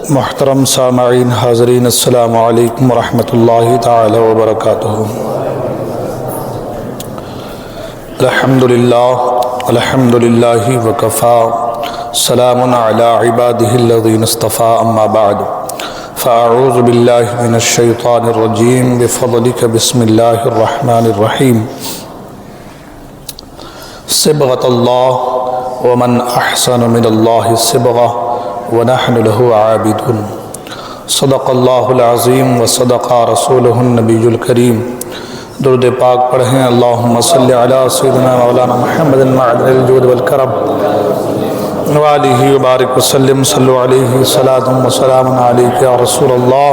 محترم سامعین حاضرین، السلام علیکم ورحمۃ اللہ تعالی وبرکاتہ۔ الحمدللہ وکفا، سلام علی عبادہ الذین اصطفیٰ، اما بعد فاعوذ باللہ من الشیطان الرجیم بفضلک بسم اللہ الرحمن الرحیم۔ صبغۃ اللہ ومن احسن من اللہ صبغہ ونحن له عابدون۔ صدق اللہ العظیم وصدق رسولہ النبی الکریم۔ درود پاک پڑھیں، اللہم صلی علی سیدنا مولانا محمد معدن الجود والکرم وآلہ وبارک وسلم۔ صلو علیہ صلاۃ وسلام علیک یا رسول اللہ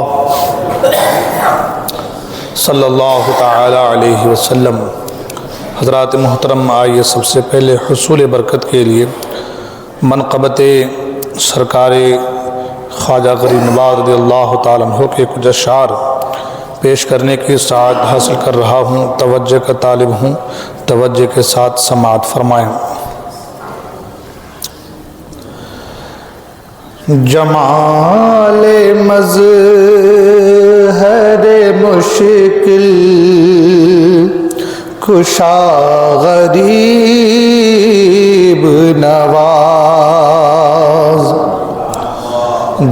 صلی اللہ تعالی علیہ وسلم۔ حضرات محترم، آئیے سب سے پہلے حصول برکت کے لیے منقبت سرکار خواجہ غریب نواز رضی اللہ تعالیٰ عنہ کے کچھ اشعار پیش کرنے کی سعادت حاصل کر رہا ہوں، توجہ کا طالب ہوں، توجہ کے ساتھ سماعت فرمائیں۔ جمال مظہر مشکل کشا غریب نواز،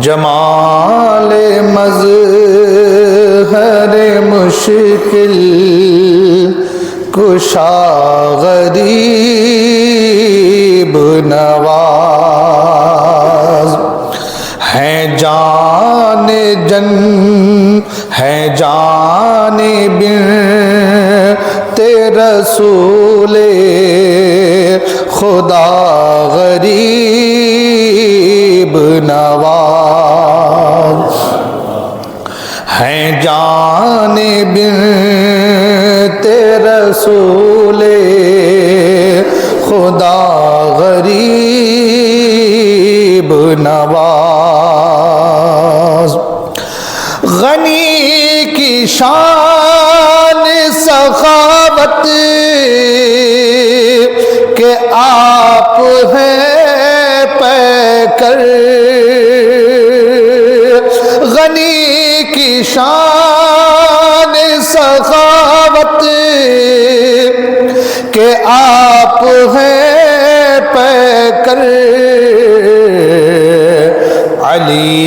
جمال مظہر مشکل کشا غریب نواز، ہیں جان بنت رسول خدا غریب نواز، ہیں جان بنت رسول خدا غریب نواز، غنی کی شان سخاوت کہ آپ ہیں پیکر، غنی کی شان سخاوت کہ آپ ہیں پیکر، علی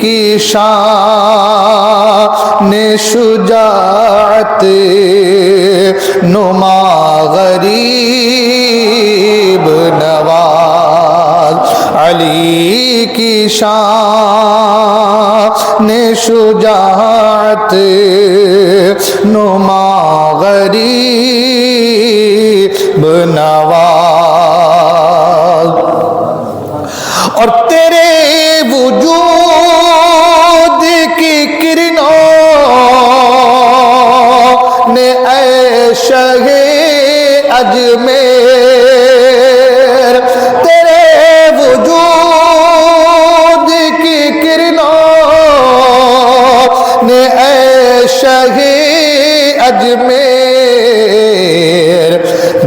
کی شان شجاعت نما غریب نواز، علی کی شان شجاعت نما غریب نواز، اور تیرے وجود کی کرنوں نے اے شہ اجمیر، تیرے وجود کی کرنوں نے اے شہ اجمیر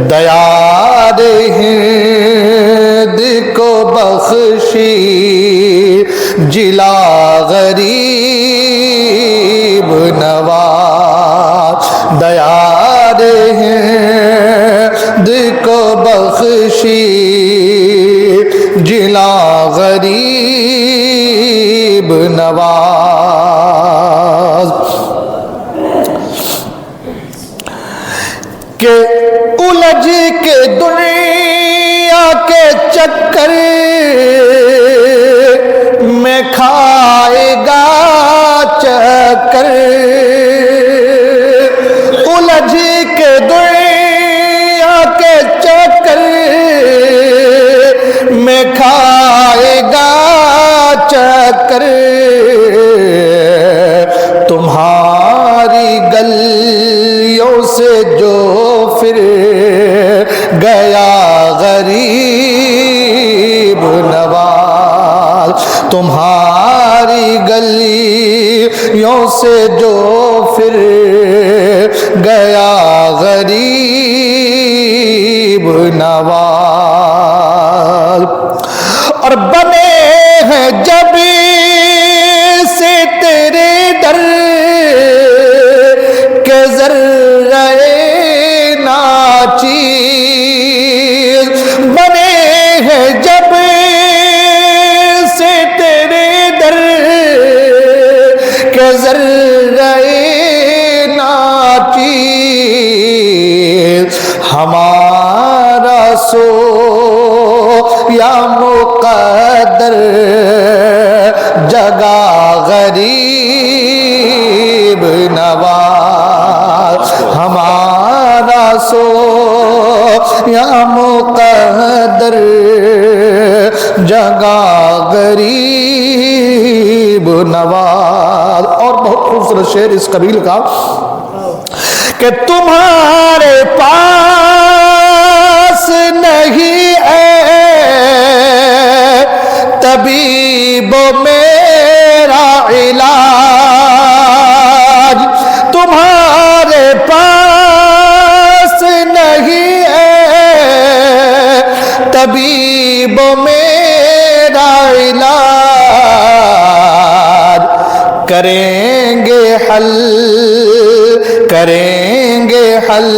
دیار ہند کو بخشی جلا غریب نواز، دیار ہند کو بخشی جلا غریب نواز، کہ الجھ کے دنیا کے چکر میں کھائے گا چکر، الجھ کے دنیا کے چکر میں کھائے گا چکر، تمہاری گلیوں سے جو پھر گیا غریب نواز، تمہاری گلیوں سے جو پھر گیا غریب نواز، اور بنے ہیں جب کہ ذرہ ناچیز ہمارا سو یا مقدر جگہ غریب نواز ہمارا سو یا مقدر جگہ غریب نواز. اور بہت خوبصورت شعر اس قبیل کا کہ تمہارے پاس نہیں ہے طبیب میرا علاج، تمہارے پاس نہیں ہے طبیب میرا علاج، کریں گے حل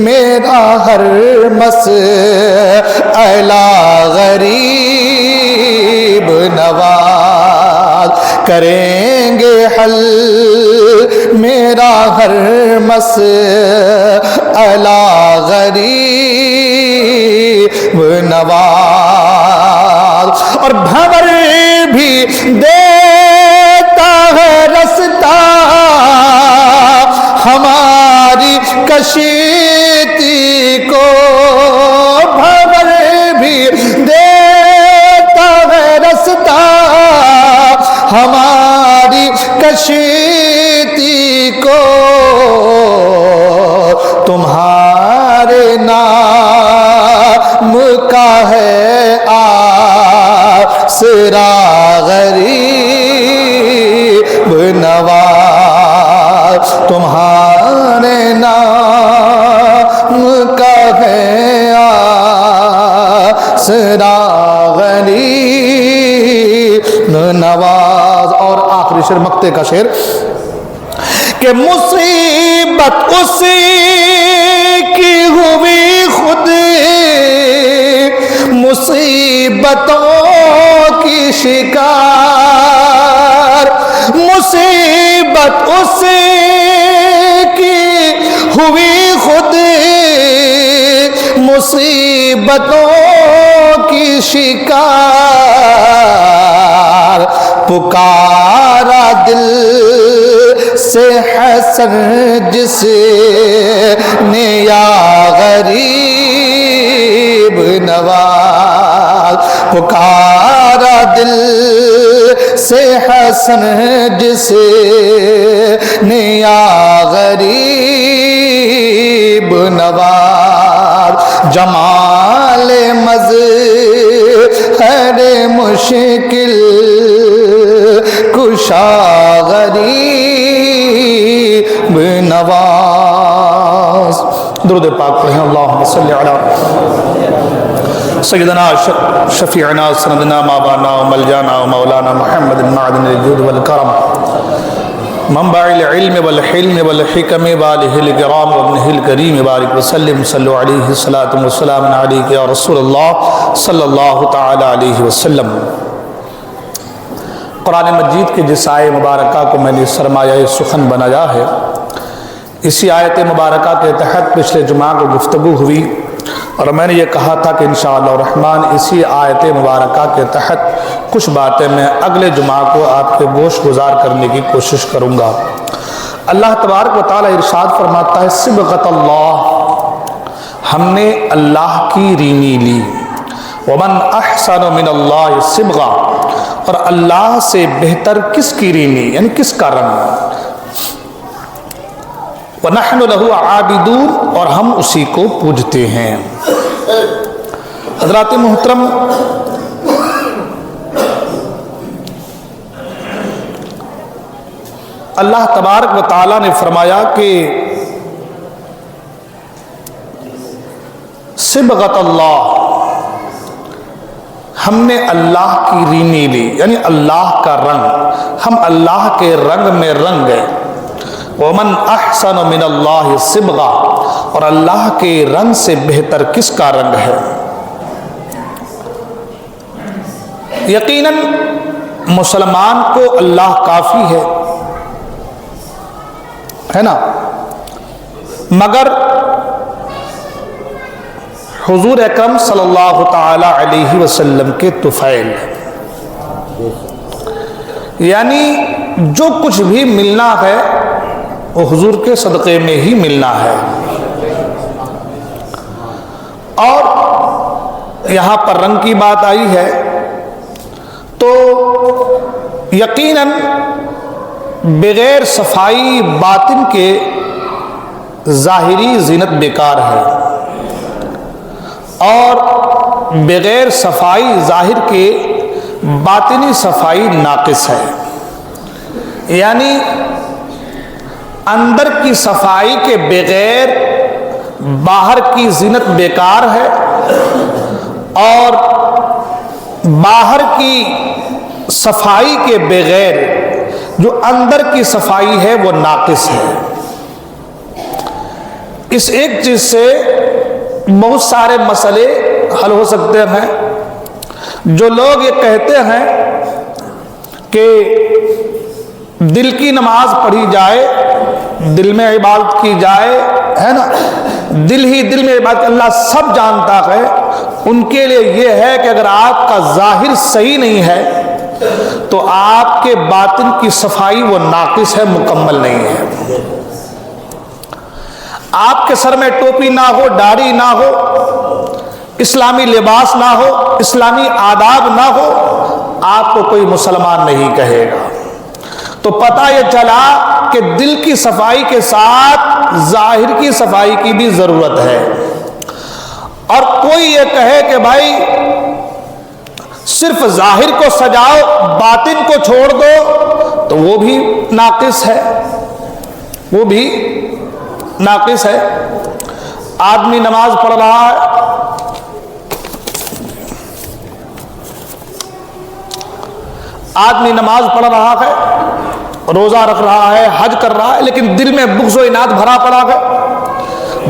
میرا ہر مسئلہ غریب نواز، کریں گے حل میرا ہر مسئلہ غریب نواز. اور بھنور بھی دیتا ہے رستہ ہماری کشتی کو، بھنور بھی دیتا ہے رستہ ہماری کشتی کو، تمہارے نام کا ہے آسرا غریب نواز، تمہارے نام کا ہے آسرا غریب نواز. اور آخری شعر مقطع کا شعر کہ مصیبت اسی کی ہوئی خود مصیبتوں کی شکار، مصیبت اسی کی ہوئی خود مصیبتوں کی شکار، پکارا دل سے حسن جس نے یا غریب نواز، پکارا دل سے حسن جس نے یا غریب نواز، جمال مظہر مشکل کشا غریب نواز. درود پاک پڑھیں. اللہم صلی علی سیدنا شفیعنا سندنا مابانا وملجانا ومولانا محمد معدن الجود والکرم منبع العلم والحلم والحکم والہ الکرام وابنہ الکریم بارک وسلم صلو علیہ الصلاة والسلام علیک یا رسول اللہ صلی اللہ تعالی علیہ وسلم. قرآن مجید کے جس آیت مبارکہ کو میں نے سرمایہ سخن بنایا ہے، اسی آیت مبارکہ کے تحت پچھلے جمعہ کو گفتگو ہوئی اور میں نے یہ کہا تھا کہ انشاءاللہ الرحمن اسی آیت مبارکہ کے تحت کچھ باتیں میں اگلے جمعہ کو آپ کے گوش گزار کرنے کی کوشش کروں گا. اللہ تبارک و تعالی ارشاد فرماتا ہے صبغۃ اللہ، ہم نے اللہ کی رینی لی، ومن احسن من اللہ صبغہ، اور اللہ سے بہتر کس کی رینی یعنی کس کا رنگ، وَنَحْنُ لَهُ عَابِدُونَ، اور ہم اسی کو پوجتے ہیں. حضرات محترم، اللہ تبارک و تعالی نے فرمایا کہ صبغۃ اللہ، ہم نے اللہ کی رینی لی یعنی اللہ کا رنگ، ہم اللہ کے رنگ میں رنگ گئے. وَمَنْ أَحْسَنُ مِنَ اللَّهِ صِبْغًا، اور اللہ کے رنگ سے بہتر کس کا رنگ ہے. یقیناً مسلمان کو اللہ کافی ہے نا، مگر حضور اکرم صلی اللہ تعالی علیہ وسلم کے طفیل، یعنی جو کچھ بھی ملنا ہے وہ حضور کے صدقے میں ہی ملنا ہے۔ اور یہاں پر رنگ کی بات آئی ہے تو یقیناً بغیر صفائی باطن کے ظاہری زینت بیکار ہے، اور بغیر صفائی ظاہر کے باطنی صفائی ناقص ہے۔ یعنی اندر کی صفائی کے بغیر باہر کی زینت بیکار ہے، اور باہر کی صفائی کے بغیر جو اندر کی صفائی ہے وہ ناقص ہے۔ اس ایک چیز سے بہت سارے مسئلے حل ہو سکتے ہیں۔ جو لوگ یہ کہتے ہیں کہ دل کی نماز پڑھی جائے، دل میں عبادت کی جائے، ہے نا، دل ہی دل میں عبادت، اللہ سب جانتا ہے، ان کے لیے یہ ہے کہ اگر آپ کا ظاہر صحیح نہیں ہے تو آپ کے باطن کی صفائی وہ ناقص ہے، مکمل نہیں ہے۔ آپ کے سر میں ٹوپی نہ ہو، داڑھی نہ ہو، اسلامی لباس نہ ہو، اسلامی آداب نہ ہو، آپ کو کوئی مسلمان نہیں کہے گا۔ تو پتہ یہ چلا کہ دل کی صفائی کے ساتھ ظاہر کی صفائی کی بھی ضرورت ہے۔ اور کوئی یہ کہے کہ بھائی صرف ظاہر کو سجاؤ، باطن کو چھوڑ دو، تو وہ بھی ناقص ہے، وہ بھی ناقص ہے۔ آدمی نماز پڑھ رہا ہے، آدمی نماز پڑھ رہا ہے، روزہ رکھ رہا ہے، حج کر رہا ہے، لیکن دل میں بغض و عناد بھرا پڑا ہے،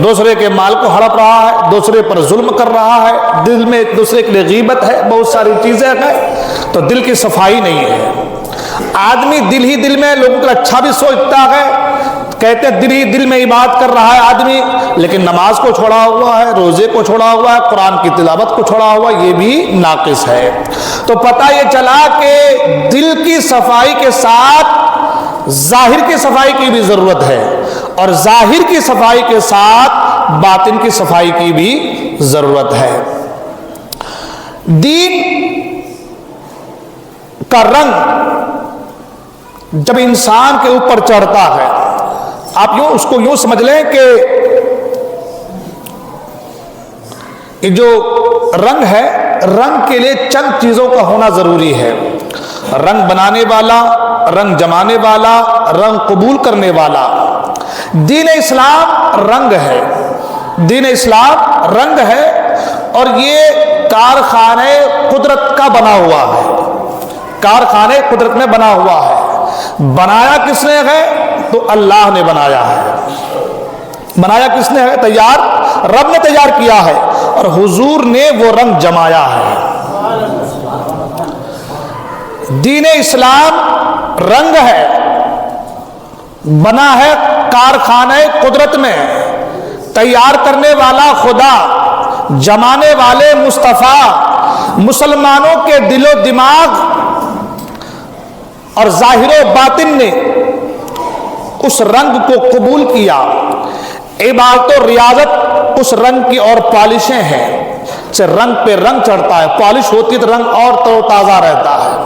دوسرے کے مال کو ہڑپ رہا ہے، دوسرے پر ظلم کر رہا ہے، دل میں دوسرے کے لیے غیبت ہے، بہت ساری چیزیں ہیں، تو دل کی صفائی نہیں ہے۔ آدمی دل ہی دل میں لوگوں کا اچھا بھی سوچتا ہے، کہتے ہیں دل ہی دل میں عبادت کر رہا ہے آدمی، لیکن نماز کو چھوڑا ہوا ہے، روزے کو چھوڑا ہوا ہے، قرآن کی تلاوت کو چھوڑا ہوا ہے، یہ بھی ناقص ہے۔ تو پتہ یہ چلا کہ دل کی صفائی کے ساتھ ظاہر کی صفائی کی بھی ضرورت ہے، اور ظاہر کی صفائی کے ساتھ باطن کی صفائی کی بھی ضرورت ہے۔ دین کا رنگ جب انسان کے اوپر چڑھتا ہے، آپ اس کو یوں سمجھ لیں کہ یہ جو رنگ ہے، رنگ کے لیے چند چیزوں کا ہونا ضروری ہے۔ رنگ بنانے والا، رنگ جمانے والا، رنگ قبول کرنے والا۔ دین اسلام رنگ ہے، دین اسلام رنگ ہے، اور یہ کارخانے قدرت کا بنا ہوا ہے، کارخانے قدرت میں بنا ہوا ہے۔ بنایا کس نے ہے؟ تو اللہ نے بنایا ہے۔ بنایا کس نے ہے؟ تیار رب نے تیار کیا ہے، اور حضور نے وہ رنگ جمایا ہے۔ دین اسلام رنگ ہے، بنا ہے کارخانے قدرت میں، تیار کرنے والا خدا، جمانے والے مصطفیٰ، مسلمانوں کے دل و دماغ اور ظاہر و باطن نے اس رنگ کو قبول کیا۔ عبادت و ریاضت اس رنگ کی اور پالشیں ہیں، سے رنگ پہ رنگ چڑھتا ہے، پالش ہوتی تو رنگ اور تر و تازہ رہتا ہے۔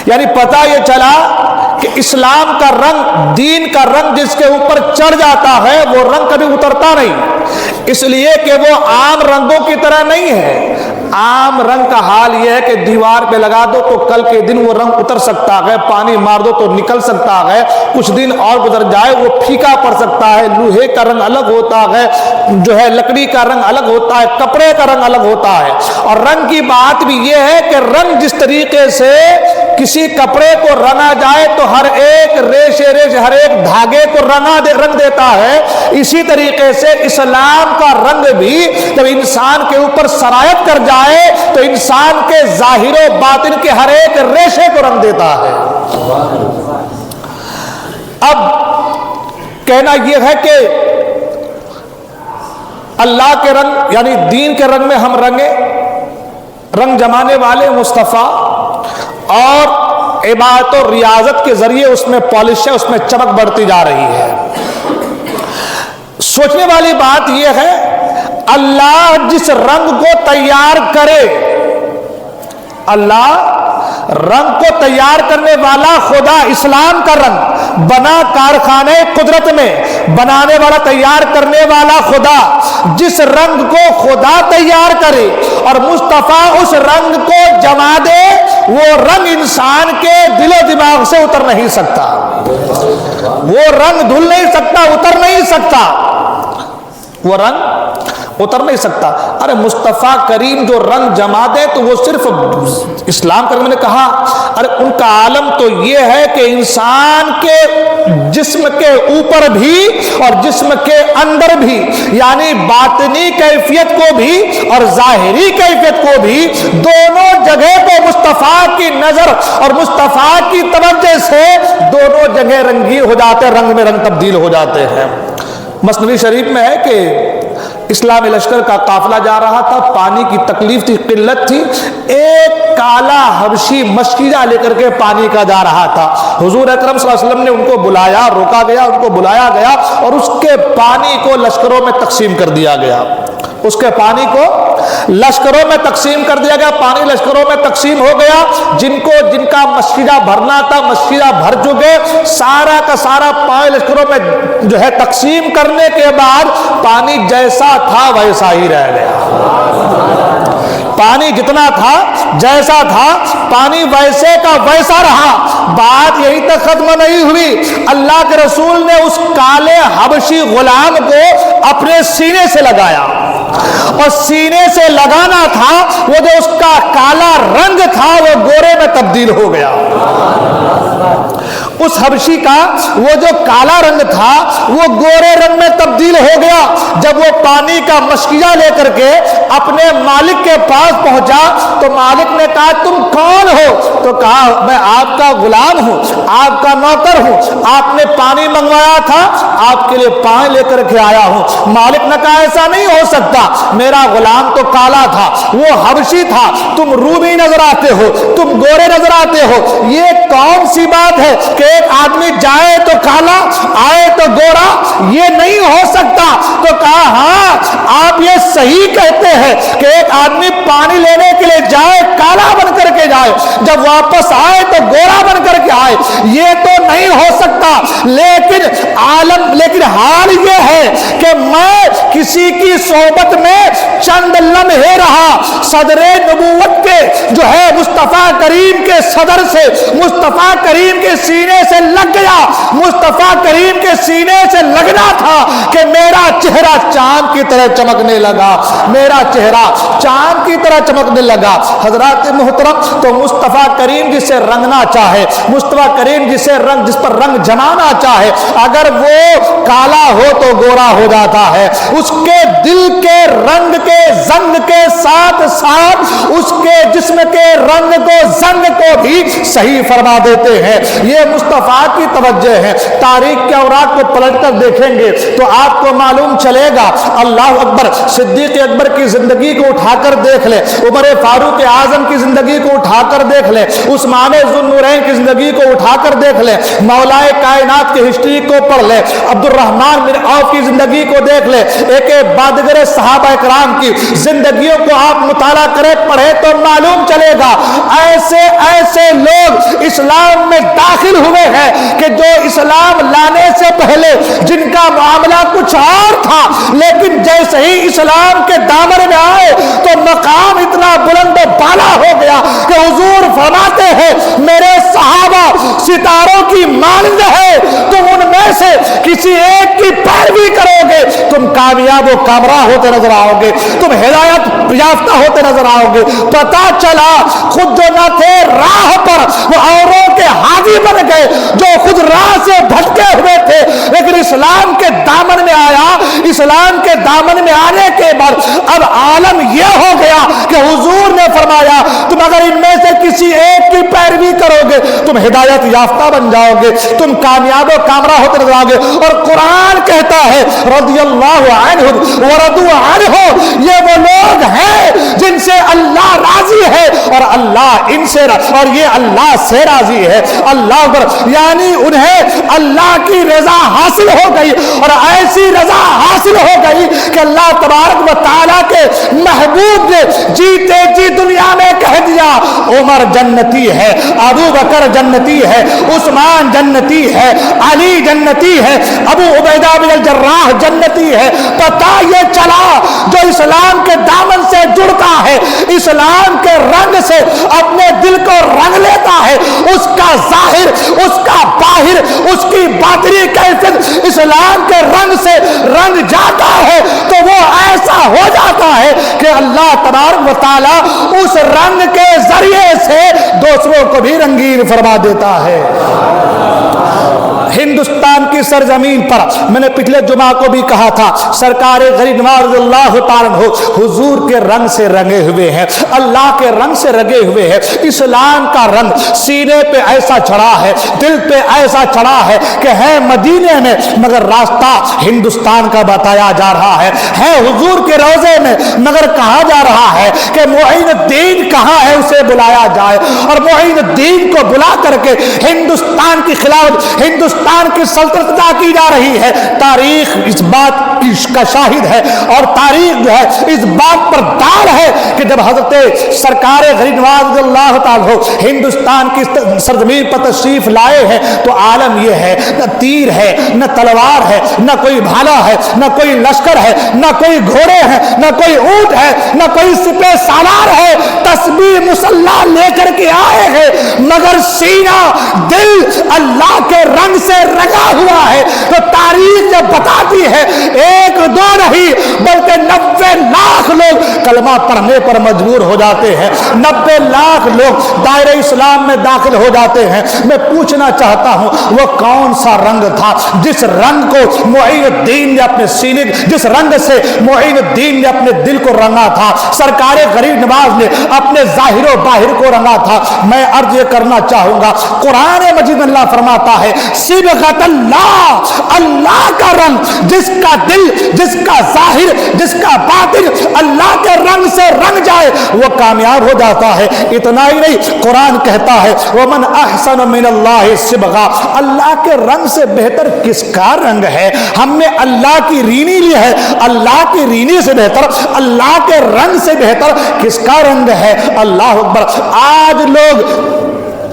یعنی پتہ یہ چلا کہ اسلام کا رنگ، دین کا رنگ جس کے اوپر چڑھ جاتا ہے وہ رنگ کبھی اترتا نہیں، اس لیے کہ وہ عام رنگوں کی طرح نہیں ہے۔ عام رنگ کا حال یہ ہے کہ دیوار پہ لگا دو تو کل کے دن وہ رنگ اتر سکتا ہے، پانی مار دو تو نکل سکتا ہے، کچھ دن اور گزر جائے وہ پھیکا پڑ سکتا ہے۔ لوہے کا رنگ الگ ہوتا ہے، جو ہے لکڑی کا رنگ الگ ہوتا ہے، کپڑے کا رنگ الگ ہوتا ہے۔ اور رنگ کی بات بھی یہ ہے کہ رنگ جس طریقے سے کسی کپڑے کو رنگا جائے تو ہر ایک ریشے ہر ایک دھاگے کو رنگ دیتا ہے، اسی طریقے سے اسلام کا رنگ بھی جب انسان کے اوپر سرایت کر جائے تو انسان کے ظاہر و باطن کے ہر ایک ریشے کو رنگ دیتا ہے۔ اب کہنا یہ ہے کہ اللہ کے رنگ یعنی دین کے رنگ میں ہم رنگ جمانے والے مصطفیٰ، اور عبادت و ریاضت کے ذریعے اس میں پالش ہے، اس میں چمک بڑھتی جا رہی ہے۔ سوچنے والی بات یہ ہے، اللہ جس رنگ کو تیار کرے، اللہ رنگ کو تیار کرنے والا خدا، اسلام کا رنگ بنا کارخانے قدرت میں، بنانے والا تیار کرنے والا خدا جس رنگ کو خدا تیار کرے اور مصطفیٰ اس رنگ کو جما دے، وہ رنگ انسان کے دل و دماغ سے اتر نہیں سکتا، وہ رنگ دھل نہیں سکتا، اتر نہیں سکتا، وہ رنگ اتر نہیں سکتا۔ ارے مصطفیٰ کریم جو رنگ جما دے تو وہ صرف اسلام کا، میں نے کہا ارے ان کا عالم تو یہ ہے کہ انسان کے جسم کے اوپر بھی اور جسم کے اندر بھی، یعنی باطنی کیفیت کو بھی اور ظاہری کیفیت کو بھی، دونوں جگہ کو مصطفیٰ کی نظر اور مصطفیٰ کی توجہ سے دونوں جگہ رنگی ہو جاتے، رنگ میں رنگ تبدیل ہو جاتے ہیں۔ مثنوی شریف میں ہے کہ اسلامی لشکر کا قافلہ جا رہا تھا، پانی کی تکلیف تھی، قلت تھی، ایک کالا حبشی مشکیزہ لے کر کے پانی کا جا رہا تھا۔ حضور اکرم صلی اللہ علیہ وسلم نے ان کو بلایا، روکا گیا، ان کو بلایا گیا اور اس کے پانی کو لشکروں میں تقسیم کر دیا گیا، اس کے پانی کو لشکروں میں تقسیم کر دیا گیا، پانی لشکروں میں تقسیم ہو گیا، جن کا مشکیزہ بھرنا تھا مشکیزہ بھر چکے، سارا کا سارا پانی لشکروں میں جو ہے تقسیم کرنے کے بعد پانی جیسا تھا ویسا ہی رہ گیا، پانی جتنا تھا جیسا تھا پانی ویسے کا ویسا رہا۔ بات یہی تک ختم نہیں ہوئی، اللہ کے رسول نے اس کالے حبشی غلام کو اپنے سینے سے لگایا، اور سینے سے لگانا تھا، وہ جو اس کا کالا رنگ تھا وہ گورے میں تبدیل ہو گیا۔ اس حبشی کا وہ جو کالا رنگ تھا وہ گورے رنگ میں تبدیل ہو گیا۔ جب وہ پانی کا مشکیزہ لے کر کے اپنے مالک کے پاس پہنچا تو مالک نے کہا تم کون ہو؟ تو کہا میں آپ کا غلام ہوں، آپ کا نوکر ہوں، آپ نے پانی منگوایا تھا، آپ کے لیے پانی لے کر کے آیا ہوں۔ مالک نے کہا ایسا نہیں ہو سکتا، میرا غلام تو کالا تھا، وہ حبشی تھا، تم رومی نظر آتے ہو، تم گورے نظر آتے ہو، یہ کون سی بات ہے کہ ایک آدمی جائے تو کالا آئے تو گورا؟ یہ نہیں ہو سکتا۔ تو کہا ہاں آپ یہ صحیح کہتے ہیں کہ ایک آدمی پانی لینے کے لیے جائے کالا بن کر کے جائے، جب واپس آئے تو گورا بن کر کے آئے، یہ تو نہیں ہو سکتا، لیکن حال یہ ہے کہ میں کسی کی صحبت میں چند لمحے رہا، صدر نبوت کے جو ہے مصطفیٰ کریم کے صدر سے مصطفیٰ کریم کے سینے سے لگ گیا، مصطفیٰ کریم کے سینے سے لگنا تھا کہ میرا چہرہ چاند کی طرح چمکنے لگا، میرا چہرہ چاند کی طرح چمکنے لگا۔ حضرات محترم، تو مصطفیٰ کریم جسے رنگنا چاہے، مصطفیٰ کریم جس پر رنگ جمانا چاہے، اگر وہ کالا ہو تو گورا ہو جاتا ہے، اس کے دل کے رنگ کے زنگ کے ساتھ ساتھ اس کے جسم کے رنگ کو زنگ کو بھی صحیح فرما دیتے ہیں۔ یہ مصطفیٰ کی توجہ ہے۔ تاریخ کے اوراق کو پلٹ کر دیکھیں گے تو آپ کو معلوم چلے گا، اللہ اکبر، صدیق اکبر کی زندگی کو اٹھا کر دیکھ لے، عمر فاروق اعظم کی زندگی کو اٹھا کر دیکھ لے، عثمان ذو النورین کی زندگی کو اٹھا کر دیکھ لے، مولا کائنات کی ہسٹری کو پڑھ لے، عبد الرحمن بن عوف کی زندگی کو دیکھ لے، ایک بعد دیگر صحابہ کرام کی زندگیوں کو آپ مطالعہ کریں، پڑھیں تو معلوم چلے گا ایسے ایسے لوگ اسلام میں داخل ہوئے ہیں کہ جو اسلام لانے سے پہلے جن کا معاملہ کچھ اور تھا، لیکن جیسے ہی اسلام کے دامن میں آئے تو مقام اتنا بلند و بالا ہو گیا کہ حضور فرماتے ہیں میرے صحابہ ستاروں کی مانند ہے، تم ان میں سے کسی ایک کی پیروی کرو گے تم کامیاب و کامراں ہوتے نظر آؤ گے، تم ہدایت یافتہ ہوتے نظر آؤ گے۔ پتا چلا خود جو نہ تھے راہ پر وہ اوروں کے حاوی بن گئے، جو خود راہ سے بھٹکے ہوئے تھے، لیکن اسلام کے دامن میں آیا۔ اسلام کے دامن میں آنے کے بعد اب عالم یہ ہو گیا کہ حضور نے فرمایا تم اگر ان میں سے کسی ایک کی پیروی کرو گے تم ہدایت یافتہ بن جاؤ گے، تم کامیاب و کامراں ہوتے نظر آؤ گے۔ اور قرآن کہتا ہے رضی اللہ عنہ ورضوا عنہ، یہ وہ لوگ ہیں جن سے اللہ راضی ہے اور اللہ ان سے اور یہ اللہ سے راضی ہے۔ اللہ پر یعنی انہیں اللہ کی رضا حاصل ہو گئی، اور ایسی رضا حاصل ہو گئی کہ اللہ تبارک و تعالیٰ کے محبوب نے جیتے جی دنیا میں کہہ دیا عمر جنتی ہے، ابو بکر جنتی ہے، عثمان جنتی ہے، علی جنتی ہے، ابو عبیدہ بن الجراح جنتی ہے۔ پتہ یہ چلا جو اسلام کے دامن سے جڑتا ہے، اسلام کے رنگ سے اپنے دل کو رنگ لیتا ہے، اس کا ظاہر، اس کا باہر، اس کی باطنی کیفیت اسلام کے رنگ سے رنگ جاتا ہے تو وہ ایسا ہو جاتا ہے کہ اللہ تبارک و تعالیٰ اس رنگ کے ذریعے سے دوسروں کو بھی رنگین فرما دیتا ہے۔ ہندوستان کی سرزمین پر میں نے پچھلے جمعہ کو بھی کہا تھا سرکار غریب نواز رضی اللہ تعالیٰ عنہ حضور کے رنگ سے رنگے ہوئے ہیں، اللہ کے رنگ سے رنگے ہوئے ہیں۔ اسلام کا رنگ سینے پہ ایسا چڑھا ہے، دل پہ ایسا چڑھا ہے کہ ہے مدینے میں مگر راستہ ہندوستان کا بتایا جا رہا ہے حضور کے روضے میں مگر کہا جا رہا ہے کہ معین الدین کہاں ہے، اسے بلایا جائے، اور معین الدین کو بلا کر کے ہندوستان کی خلافت، ہندوستان کی سلطنت ادا کی جا رہی ہے۔ تاریخ اس بات کا شاہد ہے اور تاریخ جو ہے اس بات پر دار ہے کہ جب حضرت سرکار غریب نواز رضی اللہ تعالیٰ ہندوستان کی سرزمین پر تشریف لائے ہیں تو عالم یہ ہے نہ تیر ہے، نہ تلوار ہے، نہ کوئی بھالا ہے، نہ کوئی لشکر ہے، نہ کوئی گھوڑے ہیں، نہ کوئی اونٹ ہے، نہ کوئی سپہ سالار ہے، تسبیح مسلح لے کر کے آئے ہیں مگر سینہ دل اللہ کے رنگ سے رنگا ہوا ہے۔ تو تاریخ جب بتاتی ہے ایک دو نہیں بلکہ 90 لاکھ لوگ کلمہ پڑھنے پر مجبور ہو جاتے ہیں، 90 لاکھ لوگ دائرہ اسلام میں داخل ہو جاتے ہیں۔ میں پوچھنا چاہتا ہوں وہ کون سا رنگ تھا جس رنگ کو معین الدین نے اپنے سینے، جس رنگ سے معین الدین نے اپنے دل کو رنگا تھا، سرکار غریب نواز نے اپنے ظاہر و باہر کو رنگا تھا۔ میں عرض یہ کرنا چاہوں گا قرآن مجید میں اللہ فرماتا ہے صبغۃ اللہ، اللہ کا رنگ، جس کا دل، جس کا ظاہر، جس کا باطن اللہ کے رنگ سے رنگ جائے وہ کامیاب ہو جاتا ہے۔ اتنا ہی نہیں قرآن کہتا ہے ومن احسن من اللہ صبغہ، اللہ کے رنگ سے بہتر کس کا رنگ ہے؟ ہم نے اللہ کی رینی لی ہے، اللہ کی رینی سے بہتر، اللہ کے رنگ سے بہتر کس کا رنگ ہے؟ اللہ اکبر۔ آج لوگ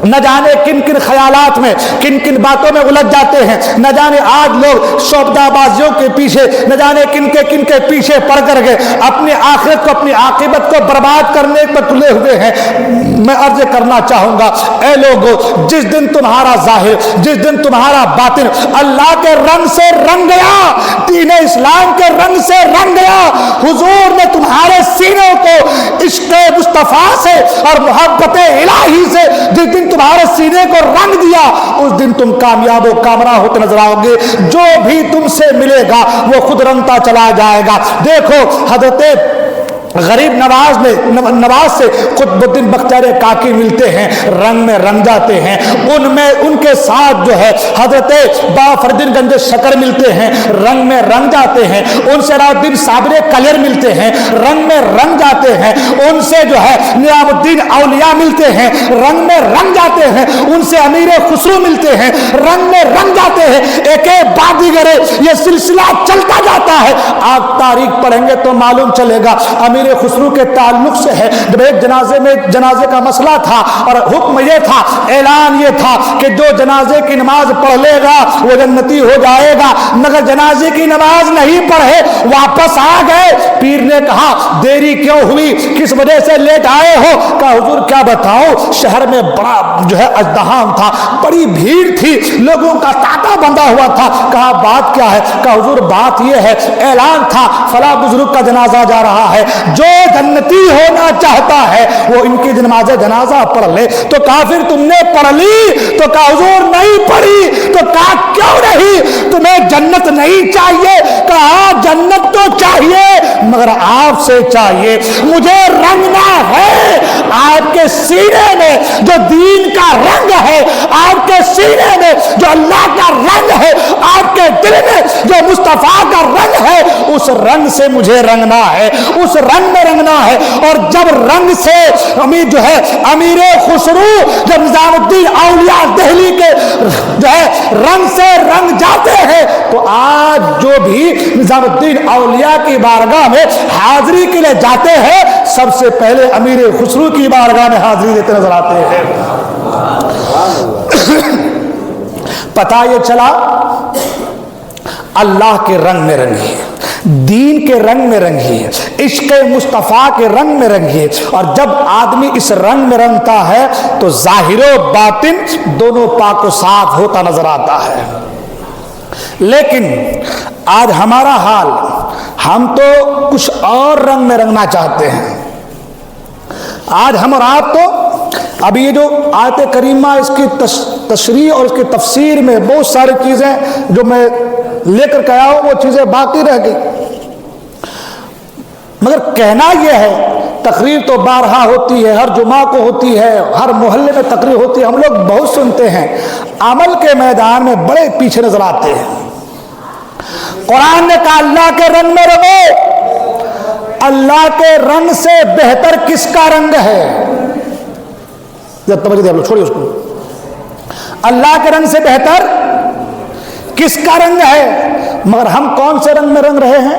نہ جانے کن کن خیالات میں، کن کن باتوں میں الجھ جاتے ہیں، نہ جانے آج لوگ شعبدہ بازیوں کے پیچھے، نہ جانے کن کے پیچھے پڑ کر کے اپنی آخرت کو، اپنی عاقبت کو برباد کرنے پر تلے ہوئے ہیں۔ میں عرض کرنا چاہوں گا اے لوگو، جس دن تمہارا ظاہر، جس دن تمہارا باطن اللہ کے رنگ سے رنگ گیا، دین اسلام کے رنگ سے رنگ گیا، حضور نے تمہارے سینوں کو عشق مصطفیٰ سے اور محبت الہی سے جس دن تمہارے سینے کو رنگ دیا اس دن تم کامیاب و کامراں ہوتے نظر آؤ گے۔ جو بھی تم سے ملے گا وہ خود رنگتا چلا جائے گا۔ دیکھو حضرت غریب نواز سے قطب الدین بختیار کاکی ملتے ہیں، رنگ میں رنگ جاتے ہیں، ان کے ساتھ جو ہے حضرت بافردین گنج شکر ملتے ہیں، رنگ میں رنگ جاتے ہیں، ان سے راؤدین صابر کلیر ملتے ہیں، رنگ میں رنگ جاتے ہیں، ان سے جو ہے نظام الدین اولیاء ملتے ہیں، رنگ میں رنگ جاتے ہیں، ان سے امیر خسرو ملتے ہیں، رنگ میں رنگ جاتے ہیں۔ ایک بادیگر یہ سلسلہ چلتا جاتا ہے، آپ تاریخ پڑھیں گے تو معلوم چلے گا۔ امیر امیر خسرو کے تعلق سے ہے. جب ایک جنازے کا مسئلہ تھا اور حکم یہ تھا, اعلان یہ تھا کہ جو جنازے کی نماز پڑھ لے گا وہ جنتی ہو جائے گا, مگر جنازے کی نماز نہیں پڑھے واپس آ گئے. پیر نے کہا دیری کیوں ہوئی, کس وجہ سے لیٹ آئے ہو؟ کہا حضور کیا بتاؤں, شہر میں بڑا ازدحام تھا, بڑی بھیڑ تھی, لوگوں کا تانتا بندھا ہوا تھا. کہا بات کیا ہے؟ کہا حضور بات یہ ہے, اعلان تھا فلاں بزرگ کا جنازہ جا رہا ہے, جو جنتی ہونا چاہتا ہے وہ ان کی جنازہ پڑھ لے. تو کہا پھر تم نے پڑھ لی؟ تو کہا حضور نہیں پڑھی. تو کہا کیوں نہیں, تمہیں جنت نہیں چاہیے؟ کہا جنت تو چاہیے مگر آپ سے چاہیے, مجھے رنگنا ہے آپ کے سینے میں جو دین کا رنگ ہے, آپ کے سینے میں جو اللہ کا رنگ ہے, آپ کے دل میں جو مصطفیٰ کا رنگ ہے, اس رنگ سے مجھے رنگنا ہے, اس رنگ میں رنگنا ہے. اور جب رنگ سے امیر خسرو جب نظام الدین اولیاء دہلی کے رنگ سے رنگ جاتے ہیں, تو آج جو بھی نظام الدین اولیاء کی بارگاہ میں حاضری کے لیے جاتے ہیں, سب سے پہلے امیر خسرو کی بارگاہ میں حاضری دیتے نظر آتے ہیں. پتہ یہ چلا اللہ کے رنگ میں رنگیے, دین کے رنگ میں رنگیے, عشق مصطفیٰ کے رنگ میں رنگیے. اور جب آدمی اس رنگ میں رنگتا ہے تو ظاہر و باطن دونوں پاک و صاف ہوتا نظر آتا ہے. لیکن آج ہمارا حال, ہم تو کچھ اور رنگ میں رنگنا چاہتے ہیں. آج ہم اور آپ تو اب یہ جو آیت کریمہ اس کی تشریح اور اس کی تفسیر میں بہت ساری چیزیں جو میں لے کر کے آیا ہوں وہ چیزیں باقی رہ گئی. مگر کہنا یہ ہے, تقریر تو بارہا ہوتی ہے, ہر جمعہ کو ہوتی ہے, ہر محلے میں تقریر ہوتی ہے, ہم لوگ بہت سنتے ہیں, عمل کے میدان میں بڑے پیچھے نظر آتے ہیں. قرآن نے کہا اللہ کے رنگ میں رنگو, اللہ کے رنگ سے بہتر کس کا رنگ ہے؟ توجہ دے لو, چھوڑیے اس کو. اللہ کے رنگ سے بہتر کس کا رنگ ہے؟ مگر ہم کون سے رنگ میں رنگ رہے ہیں؟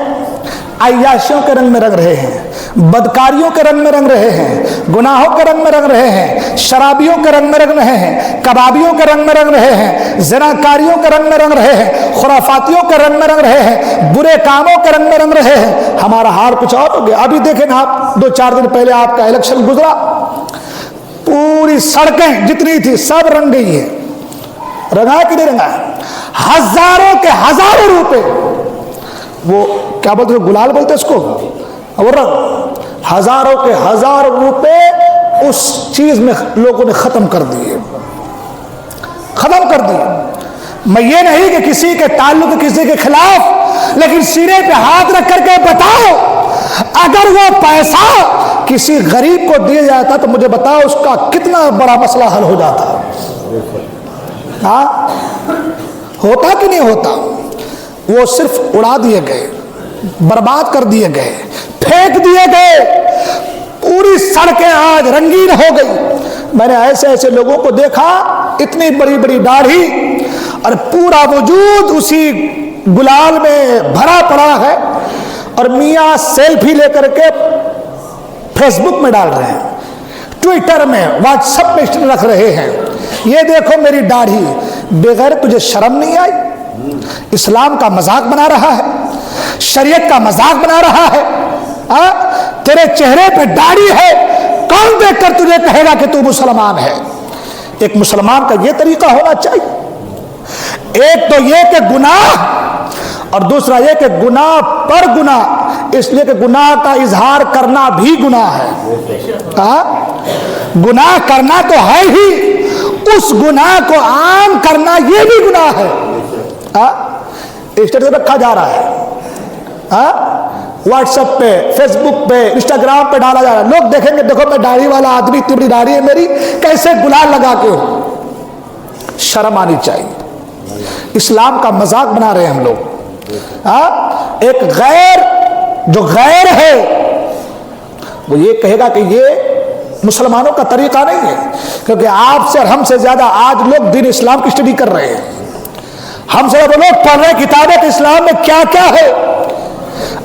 عیاشیوں کے رنگ میں رنگ رہے ہیں, بدکاریوں کے رنگ میں رنگ رہے ہیں, گناہوں کے رنگ میں رنگ رہے ہیں, شرابیوں کے رنگ میں رنگ رہے ہیں, کبابیوں کے رنگ میں رنگ رہے ہیں, زناکاریوں کے رنگ میں رنگ رہے ہیں, خرافاتیوں کے رنگ میں رنگ رہے ہیں, برے کاموں کے رنگ میں رنگ رہے ہیں. ہمارا حال کچھ اور ہو گیا. ابھی دیکھیں نا آپ, 2-4 دن پہلے آپ کا الیکشن گزرا, پوری سڑکیں جتنی تھی سب رنگ گئی ہے. رنگا کہ نہیں رنگا؟ ہزاروں کے ہزاروں روپے, وہ کیا بولتے ہیں, گلال بولتے اس کو, وہ رنگ, ہزاروں کے ہزاروں روپے اس چیز میں لوگوں نے ختم کر دیے. میں یہ نہیں کہ کسی کے تعلق کسی کے خلاف, لیکن سینے پہ ہاتھ رکھ کر کے بتاؤ, اگر وہ پیسہ کسی غریب کو دیا جاتا تو مجھے بتاؤ اس کا کتنا بڑا مسئلہ حل ہو جاتا. ہاں, ہوتا کہ نہیں ہوتا؟ وہ صرف اڑا دیے گئے, برباد کر دیے گئے, پھینک دیے گئے. پوری سڑکیں آج رنگین ہو گئی. میں نے ایسے ایسے لوگوں کو دیکھا, اتنی بڑی بڑی داڑھی اور پورا وجود اسی گلال میں بھرا پڑا ہے, اور میاں سیلفی لے کر کے فیس بک میں ڈال رہے ہیں, ٹویٹر میں, واٹس ایپ میں رکھ رہے ہیں, یہ دیکھو میری داڑھی. بغیر تجھے شرم نہیں آئی؟ اسلام کا مذاق بنا رہا ہے, شریعت کا مذاق بنا رہا ہے. تیرے چہرے پہ داڑھی ہے, کون دیکھ کر تجھے کہے گا کہ تو مسلمان ہے؟ ایک مسلمان کا یہ طریقہ ہونا چاہیے. ایک تو یہ کہ گناہ, اور دوسرا یہ کہ گناہ پر گناہ, اس لیے کہ گناہ کا اظہار کرنا بھی گناہ ہے. گناہ کرنا تو ہے ہی, اس گناہ کو عام کرنا یہ بھی گناہ ہے. اسٹیٹس رکھا جا رہا ہے, واٹس ایپ پہ, فیس بک پہ, انسٹاگرام پہ ڈالا جا رہا ہے. لوگ دیکھیں گے دیکھو میں داڑھی والا آدمی, اتنی بڑی داڑھی ہے میری, کیسے گلال لگا کے ہو. شرم آنی چاہیے. اسلام کا مذاق بنا رہے ہیں ہم لوگ. ایک غیر جو غیر ہے وہ یہ کہے گا کہ یہ مسلمانوں کا طریقہ نہیں ہے, کیونکہ آپ سے اور ہم سے زیادہ آج لوگ دین اسلام کی اسٹڈی کر رہے ہیں. ہم سے وہ لوگ پڑھ رہے کتابیں کہ اسلام میں کیا کیا ہے.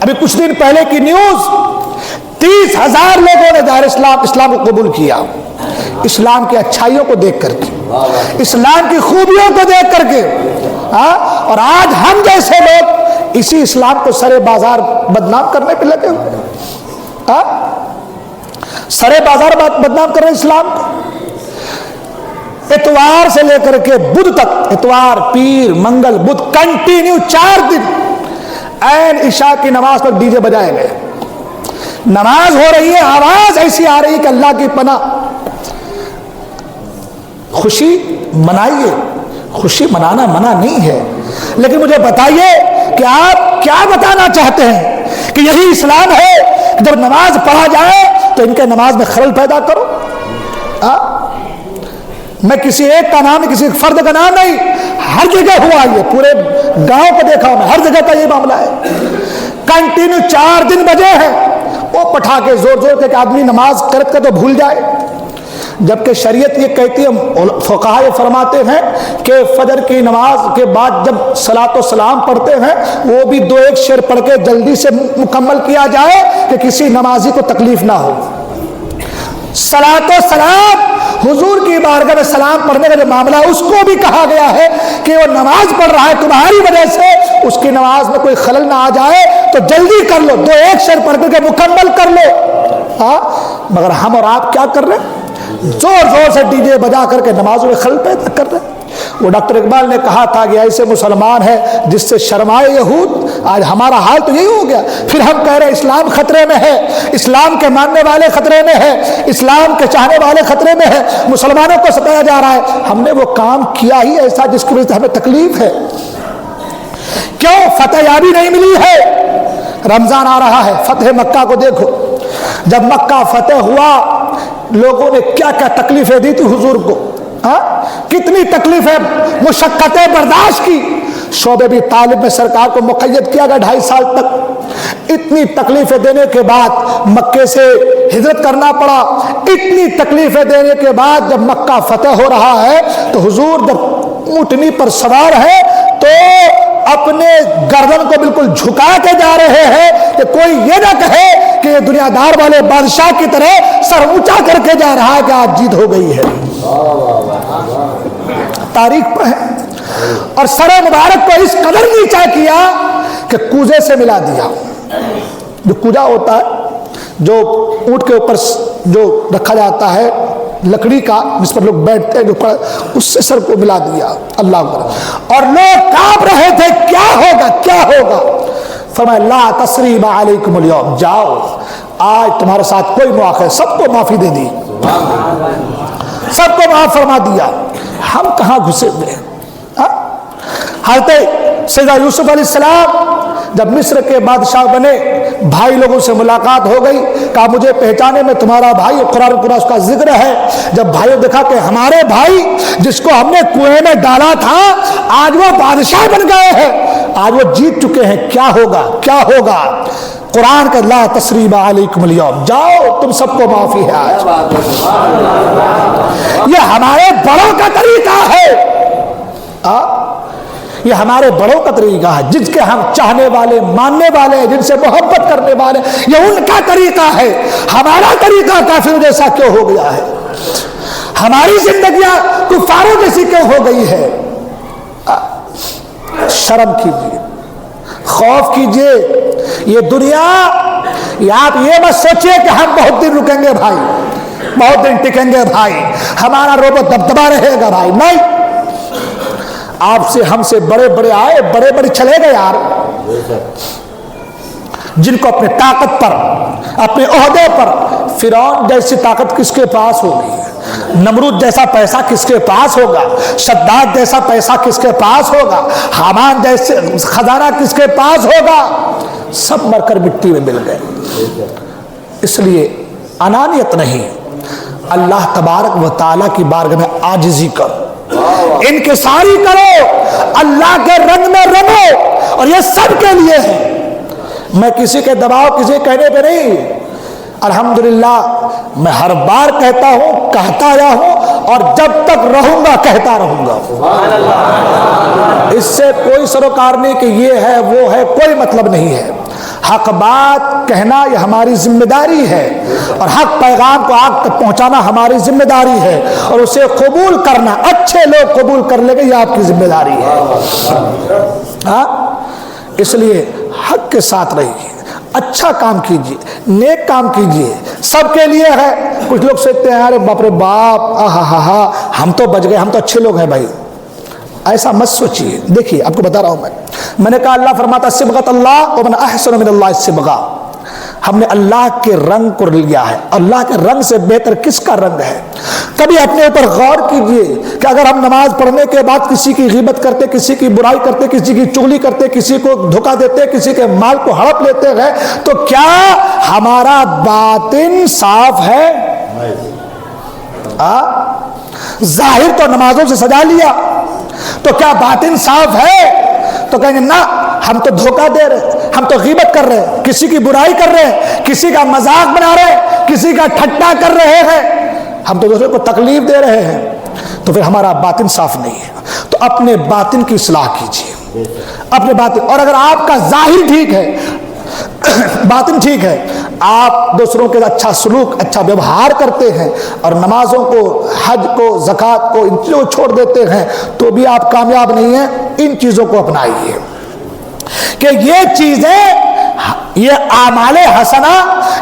ابھی کچھ دن پہلے کی نیوز, 30,000 لوگوں نے ظاہر اسلام کو قبول کیا، اسلام کی اچھائیوں کو دیکھ کر کے، اسلام کی خوبیوں کو دیکھ کر کے۔ اور آج ہم جیسے لوگ اسی اسلام کو سرے بازار بدنام کرنے پہ لگے ہوئے، سرے بازار بدنام کر رہے ہیں اسلام کو۔ اتوار سے لے کر کے بدھ تک، اتوار، پیر، منگل، بدھ، کنٹینیو 4 دن عین عشاء کی نماز پر ڈی جے بجائے گئے۔ نماز ہو رہی ہے، آواز ایسی آ رہی ہے کہ اللہ کی پناہ۔ خوشی منائیے، خوشی منانا منع نہیں ہے، لیکن مجھے بتائیے کہ آپ کیا بتانا چاہتے ہیں کہ یہی اسلام ہے کہ جب نماز پڑھا جائے تو ان کے نماز میں خلل پیدا کرو؟ میں کسی ایک کا نام، کسی فرد کا نام نہیں، ہر جگہ ہوا یہ، پورے گاؤں کو دیکھا میں، ہر جگہ کا یہ معاملہ ہے۔ کنٹینیو 4 دن بجے ہیں، وہ پٹھاکے زور زور کے کہ آدمی نماز کرت کا تو بھول جائے، جبکہ شریعت یہ کہتی ہے، فقہا یہ فرماتے ہیں کہ فجر کی نماز کے بعد جب صلاۃ و سلام پڑھتے ہیں وہ بھی 2-1 شعر پڑھ کے جلدی سے مکمل کیا جائے کہ کسی نمازی کو تکلیف نہ ہو۔ صلاۃ و سلام، حضور کی بارگاہ میں سلام پڑھنے کا جو معاملہ ہے اس کو بھی کہا گیا ہے کہ وہ نماز پڑھ رہا ہے، تمہاری وجہ سے اس کی نماز میں کوئی خلل نہ آ جائے تو جلدی کر لو، 2-1 شعر پڑھ کر کے مکمل کر لو۔ مگر ہم اور آپ کیا کر رہے ہیں؟ زور زور سے ڈی جے بجا کر کے نمازوں میں خلل پیدا کر رہے ہیں۔ وہ ڈاکٹر اقبال نے کہا تھا کہ ایسے مسلمان ہے جس سے شرمائے یہود، آج ہمارا حال تو یہی ہو گیا۔ پھر ہم کہہ رہے ہیں اسلام خطرے میں ہے، اسلام کے ماننے والے خطرے میں ہے، اسلام کے چاہنے والے خطرے میں ہے، مسلمانوں کو ستایا جا رہا ہے۔ ہم نے وہ کام کیا ہی ایسا جس کی وجہ سے ہمیں تکلیف ہے۔ کیوں؟ فتح یابی نہیں ملی ہے۔ رمضان آ رہا ہے، فتح مکہ کو دیکھو، جب مکہ فتح ہوا لوگوں نے کیا کیا تکلیفیں دی تھی حضور کو، کتنی تکلیفیں، مشقتیں برداشت کی۔ شعیب ابی طالب میں سرکار کو مقید کیا گیا 2.5 سال تک۔ اتنی تکلیفیں دینے کے بعد مکے سے ہجرت کرنا پڑا۔ اتنی تکلیفیں دینے کے بعد جب مکہ فتح ہو رہا ہے تو حضور جب اونٹنی پر سوار ہے تو اپنے گردن کو بالکل جھکا کے جا رہے ہیں کہ کوئی یہ نہ کہے کہ یہ دنیا دار والے بادشاہ کی طرح سر اونچا کر کے جا رہا ہے کہ آج جیت ہو گئی ہے۔ تاریخ پر ہے۔ اور سر مبارک کو اس قدر نیچا کیا کہ کوزے سے ملا دیا۔ جو کوزہ ہوتا ہے جو اونٹ کے اوپر جو رکھا جاتا ہے لکڑی کا، جس پر لوگ بیٹھتے ہیں، جو اس سے سر کو ملا دیا۔ اللہ اکبر۔ اور لوگ کانپ رہے تھے، کیا ہوگا کیا ہوگا؟ فرمایا لا تثریب علیکم اليوم، جاؤ آج تمہارے ساتھ کوئی مواقع، سب کو معافی دے دی، سب کو معاف فرما دیا۔ ہم کہاں گھسے ہوئے ہیں؟ حضرت سیدنا یوسف علیہ السلام جب مصر کے بادشاہ بنے، بھائی لوگوں سے ملاقات ہو گئی، کہا مجھے پہچانے میں تمہارا بھائی، قرآن پورا اس کا ذکر ہے۔ جب بھائیوں دیکھا کہ ہمارے بھائی جس کو ہم نے کنویں میں ڈالا تھا آج وہ بادشاہ بن گئے ہیں، آج وہ جیت چکے ہیں، کیا ہوگا کیا ہوگا؟ قرآن کا لا تثریب علیکم اليوم، جاؤ تم سب کو معافی ہے آج۔ یہ ہمارے بڑوں کا طریقہ ہے، یہ ہمارے بڑوں کا طریقہ ہے، جن کے ہم چاہنے والے، ماننے والے ہیں، جن سے محبت کرنے والے، یہ ان کا طریقہ ہے۔ ہمارا طریقہ کافروں جیسا کیوں ہو گیا ہے؟ ہماری زندگیاں کفاروں جیسی کیوں ہو گئی ہے؟ شرم کیجیے، خوف کیجیے۔ یہ دنیا، آپ یہ مت سوچیے کہ ہم بہت دن رکیں گے بھائی، بہت دن ٹکیں گے بھائی، ہمارا روب و دبدبا رہے گا بھائی، نہیں۔ آپ سے ہم سے بڑے بڑے آئے، بڑے بڑے چلے گئے یار، جن کو اپنے طاقت پر، اپنے عہدے پر، فرعون جیسی طاقت کس کے پاس ہوگی؟ نمرود جیسا پیسہ کس کے پاس ہوگا؟ شداد جیسا پیسہ کس کے پاس ہوگا؟ حامان جیسے خزانہ کس کے پاس ہوگا؟ سب مر کر مٹی میں مل گئے۔ اس لیے انانیت نہیں، اللہ تبارک و تعالیٰ کی بارگاہ میں عاجزی کرو، انکساری کرو، اللہ کے رنگ میں رنگو، اور یہ سب کے لیے ہے۔ میں کسی کے دباؤ، کسی کے کہنے پہ نہیں، الحمدللہ میں ہر بار کہتا ہوں، کہتا آیا ہوں، اور جب تک رہوں گا کہتا رہوں گا۔ اس سے کوئی سروکار نہیں کہ یہ ہے وہ ہے، کوئی مطلب نہیں ہے۔ حق بات کہنا یہ ہماری ذمہ داری ہے، اور حق پیغام کو آگ تک پہنچانا ہماری ذمہ داری ہے، اور اسے قبول کرنا، اچھے لوگ قبول کر لیں گے، یہ آپ کی ذمہ داری ہے۔ اس لیے حق کے ساتھ رہیے، اچھا کام کیجیے، نیک کام کیجیے، سب کے لیے ہے۔ کچھ لوگ سوچتے ہیں ارے باپ رے باپ، ہم تو بچ گئے، ہم تو اچھے لوگ ہیں بھائی، ایسا مت سوچیے۔ دیکھیے آپ کو بتا رہا ہوں میں نے کہا اللہ فرماتا صبغۃ اللہ ومن احسن من اللہ صبغہ، ہم نے اللہ کے رنگ کو لیا ہے، اللہ کے رنگ سے بہتر کس کا رنگ ہے؟ کبھی اپنے اوپر غور کیجئے کہ اگر ہم نماز پڑھنے کے بعد کسی کی غیبت کرتے، کسی کی برائی کرتے، کسی کی چغلی کرتے، کسی کو دھوکہ دیتے، کسی کے مال کو ہڑپ لیتے ہیں، تو کیا ہمارا باطن صاف ہے؟ ظاہر تو نمازوں سے سجا لیا، تو کیا باطن صاف ہے؟ تو کہیں گے نہ، ہم تو دھوکہ دے رہے، ہم تو غیبت کر رہے ہیں، کسی کی برائی کر رہے ہیں، کسی کا مذاق بنا رہے ہیں، کسی کا ٹھٹا کر رہے ہیں، ہم تو دوسرے کو تکلیف دے رہے ہیں، تو پھر ہمارا باطن صاف نہیں ہے۔ تو اپنے باطن کی اصلاح کیجیے، اپنے باطن، اور اگر آپ کا ظاہر ٹھیک ہے، باطن ٹھیک ہے، آپ دوسروں کے اچھا سلوک، اچھا ویوہار کرتے ہیں، اور نمازوں کو، حج کو، زکوٰۃ کو، ان چیزوں کو چھوڑ دیتے ہیں، تو بھی آپ کامیاب نہیں ہیں۔ ان چیزوں کو اپنائیے کہ یہ چیزیں، یہ اعمال حسنہ،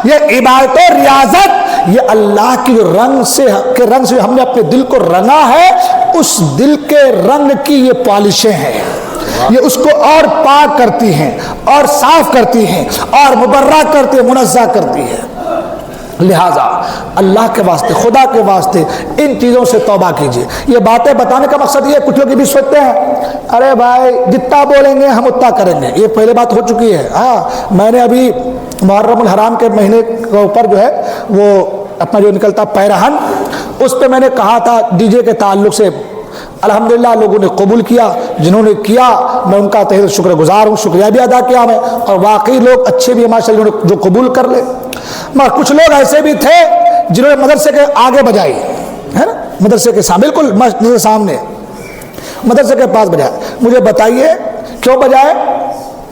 یہ عبادت و ریاضت، یہ اللہ کی رنگ سے ہم نے اپنے دل کو رنگا ہے، اس دل کے رنگ کی یہ پالشیں ہیں، یہ اس کو اور پاک کرتی ہیں، اور صاف کرتی ہیں، اور مبرہ کرتی ہیں، منزہ کرتی ہے۔ لہذا اللہ کے واسطے، خدا کے واسطے ان چیزوں سے توبہ کیجیے۔ یہ باتیں بتانے کا مقصد یہ، کچھ لوگ یہ بھی سوچتے ہیں ارے بھائی جتنا بولیں گے ہم اتنا کریں گے، یہ پہلے بات ہو چکی ہے۔ میں نے ابھی محرم الحرام کے مہینے کے اوپر جو ہے وہ اپنا جو نکلتا پیرہن، اس پہ میں نے کہا تھا ڈی جے کے تعلق سے، الحمدللہ لوگوں نے قبول کیا، جنہوں نے کیا میں ان کا تہہ دل شکر گزار ہوں، شکریہ بھی ادا کیا میں، اور واقعی لوگ اچھے بھی ماشاء اللہ جو قبول کر لے۔ مگر کچھ لوگ ایسے بھی تھے جنہوں نے مدرسے کے آگے بجائی ہے نا، مدرسے کے سامنے، بالکل مسجد کے سامنے، مدرسے کے پاس بجائے۔ مجھے بتائیے کیوں بجائے؟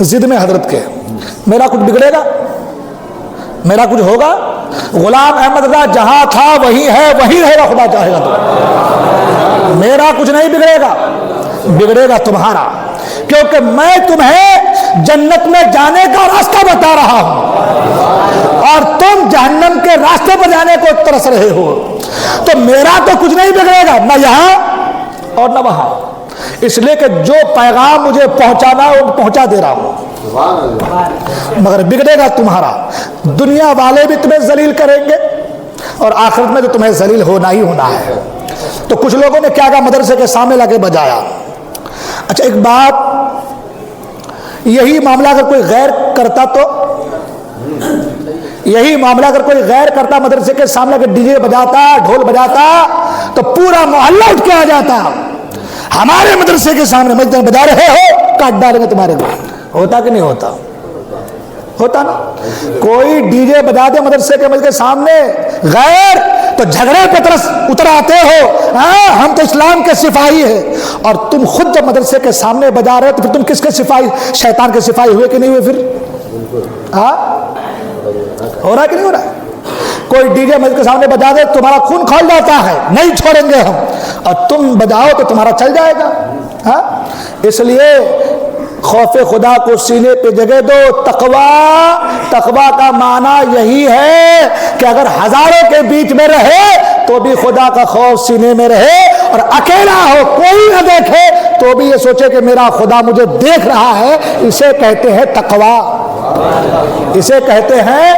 ضد میں حضرت کے، میرا کچھ بگڑے گا؟ میرا کچھ ہوگا؟ غلام احمد اللہ جہاں تھا وہی ہے، وہی رہے گا، خدا چاہے گا تو۔ میرا کچھ نہیں بگڑے گا، بگڑے گا تمہارا، کیونکہ میں تمہیں جنت میں جانے کا راستہ بتا رہا ہوں، اور تم جہنم کے راستے پر جانے کو ترس رہے ہو، تو میرا تو کچھ نہیں بگڑے گا، نہ یہاں اور نہ وہاں، اس لیے کہ جو پیغام مجھے پہنچانا وہ پہنچا دے رہا ہوں، مگر بگڑے گا تمہارا۔ دنیا والے بھی تمہیں ذلیل کریں گے، اور آخرت میں تو تمہیں ذلیل ہونا ہی ہونا ہے۔ تو کچھ لوگوں نے کیا کہا، مدرسے کے سامنے لگے بجایا۔ اچھا ایک بات، یہی معاملہ اگر کوئی غیر کرتا تو، یہی معاملہ اگر کوئی غیر کرتا، مدرسے کے سامنے اگر ڈی جے بجاتا، ڈھول بجاتا، تو پورا محلہ اٹھ کے آ جاتا، ہمارے مدرسے کے سامنے مسجد میں بجا رہے ہو، کاٹ ڈالیں گے تمہارے کو۔ ہوتا کہ نہیں ہوتا؟ ہوتا نا؟ کوئی ڈی جے بجا دے مدرسے کے مسجد کے سامنے غیر، تو جھگڑے پہ طرف اتر آتے ہو، ہم تو اسلام کے سپاہی ہیں، اور تم خود جب مدرسے کے سامنے بجا رہے تو پھر تم کس کے سپاہی؟ شیطان کے سپاہی ہوئے کہ نہیں ہوئے؟ پھر ہو رہا ہے کہ نہیں ہو رہا ہے؟ کوئی ڈی جے مسجد کے سامنے بجا دے تمہارا خون کھول جاتا ہے، نہیں چھوڑیں گے ہم، اور تم بجاؤ تو تمہارا چل جائے گا۔ اس لیے خوف خدا کو سینے پہ جگہ دو۔ تقویٰ کا معنی یہی ہے کہ اگر ہزاروں کے بیچ میں رہے تو بھی خدا کا خوف سینے میں رہے، اور اکیلا ہو کوئی نہ دیکھے تو بھی یہ سوچے کہ میرا خدا مجھے دیکھ رہا ہے۔ اسے کہتے ہیں تقویٰ، اسے کہتے ہیں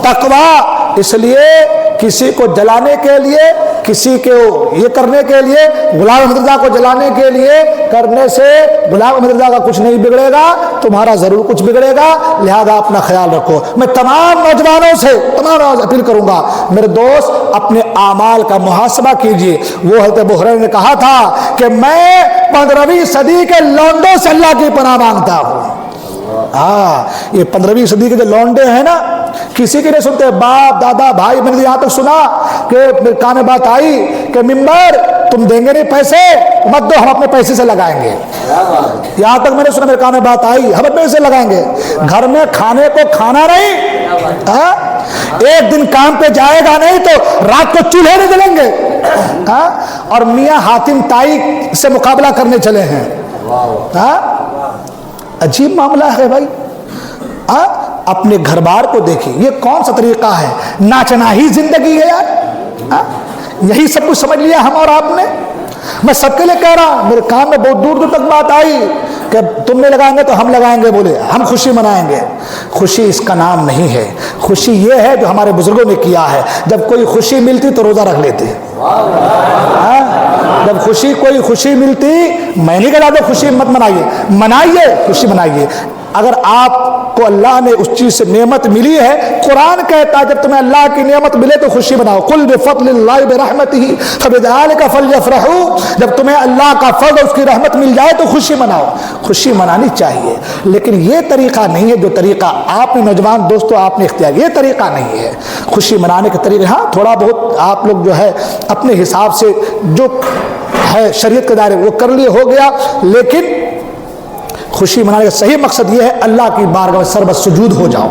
تقویٰ۔ اس لیے کسی کو جلانے کے لیے، کسی کو یہ کرنے کے لیے، غلام احمد رضا کو جلانے کے لیے کرنے سے غلام احمد رضا کا کچھ نہیں بگڑے گا، تمہارا ضرور کچھ بگڑے گا۔ لہذا اپنا خیال رکھو۔ میں تمام نوجوانوں سے اپیل کروں گا، میرے دوست اپنے اعمال کا محاسبہ کیجیے۔ وہ حضرت ابو ہریرہ نے کہا تھا کہ میں 15ویں صدی کے لونڈوں سے اللہ کی پناہ مانگتا ہوں۔ یہ 15ویں صدی کے جو لونڈے ہیں نا، کسی کی نہیں سنتے، باپ دادا بھائی. میں نے یہاں تک سنا کہ میرے کان میں بات آئی کہ ممبر تم دیں گے نہیں پیسے مت دو، ہم اپنے پیسے سے لگائیں گے. یہاں تک میں نے سنا، میرے کان میں بات آئی ہم اپنے پیسے لگائیں گے. گھر میں کھانے کو کھانا نہیں، ایک دن کام پہ جائے گا نہیں تو رات کو چولہے نہیں جلیں گے. اور میاں حاتم تائی سے مقابلہ کرنے چلے ہیں. عجیب معاملہ ہے بھائی. اپنے گھر بار کو دیکھیں، یہ کون سا طریقہ ہے؟ ناچنا ہی زندگی ہے یار. یہی سب کچھ سمجھ لیا ہم اور آپ نے. میں سب کے لیے کہہ رہا ہوں، میرے کان میں بہت دور دور تک بات آئی کہ تم نہیں لگائیں گے تو ہم لگائیں گے، بولے ہم خوشی منائیں گے. خوشی اس کا نام نہیں ہے. خوشی یہ ہے جو ہمارے بزرگوں نے کیا ہے. جب کوئی خوشی ملتی تو روزہ رکھ لیتے. جب کوئی خوشی ملتی، میں نہیں کہہ رہا تو خوشی مت منائیے، منائیے، خوشی منائیے. اگر آپ کو اللہ نے اس چیز سے نعمت ملی ہے، قرآن کہتا ہے جب تمہیں اللہ کی نعمت ملے تو خوشی مناؤ. قل بفضل اللہ برحمتہ فبذلک فلیفرحوا. جب تمہیں اللہ کا فضل اس کی رحمت مل جائے تو خوشی مناؤ. خوشی منانی چاہیے، لیکن یہ طریقہ نہیں ہے جو طریقہ آپ نے نوجوان دوستوں آپ نے اختیار. یہ طریقہ نہیں ہے خوشی منانے کے طریقے. ہاں تھوڑا بہت آپ لوگ جو ہے اپنے حساب سے جو ہے شریعت کے دائرے وہ کر لیے ہو گیا، لیکن خوشی منانے کا صحیح مقصد یہ ہے اللہ کی بارگاہ میں سر بسجود ہو جاؤ.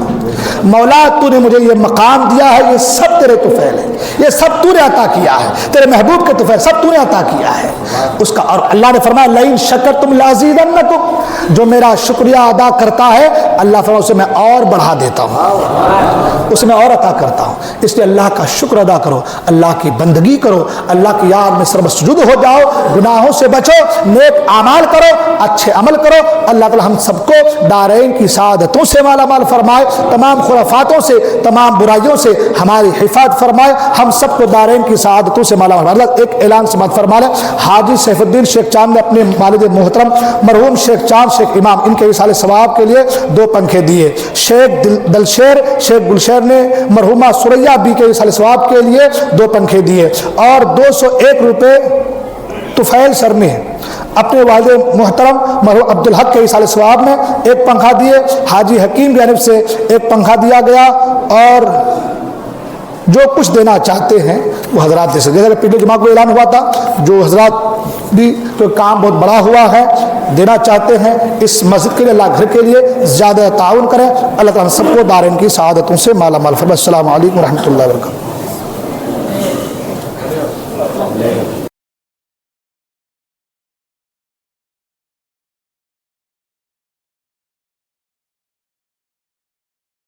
مولا تو نے مجھے یہ مقام دیا ہے، یہ سب تیرے طفیل ہے، یہ سب تو نے عطا کیا ہے، تیرے محبوب کے طفیل سب تو نے عطا کیا ہے اس کا. اور اللہ نے فرمایا لئن شکرتم لازیدنکم. جو میرا شکریہ ادا کرتا ہے اللہ فرمایا اسے میں اور بڑھا دیتا ہوں، اسے میں اور عطا کرتا ہوں. اس لیے اللہ کا شکر ادا کرو، اللہ کی بندگی کرو، اللہ کی یاد میں سر بسجود ہو جاؤ، گناہوں سے بچو، نیک اعمال کرو، اچھے عمل کرو. اللہ تعالی ہم سب کو دارین کی سعادتوں سے مالا مال فرمائے، تمام خرافاتوں سے، تمام برائیوں سے ہماری حفاظت فرمائے. ہم سب کو دارین کی سعادتوں سے مالا مال. ایک اعلان سماعت فرما لیں. حاجی سیف الدین شیخ چاند نے اپنے والد محترم مرحوم شیخ چاند شیخ امام ان کے وصال ثواب کے لیے 2 پنکھے دیے. شیخ دلشیر شیخ گلشیر نے مرحومہ سریا بی کے وصال ثواب کے لیے 2 پنکھے دیے، اور 201 روپے طفیل سر نے اپنے والد محترم مرحوم عبدالحق کے وصال ثواب میں 1 پنکھا دیے. حاجی حکیم کی جانب سے 1 پنکھا دیا گیا. اور جو کچھ دینا چاہتے ہیں وہ حضرات دے سکتے. جیسا کہ پچھلے جمعہ کو اعلان ہوا تھا، جو حضرات بھی تو کام بہت بڑا ہوا ہے دینا چاہتے ہیں اس مسجد کے لیے، اللہ گھر کے لیے زیادہ تعاون کریں. اللہ تعالیٰ سب کو دارین کی سعادتوں سے مالا مال فرمائے. السلام علیکم ورحمۃ اللہ وبرکاتہ.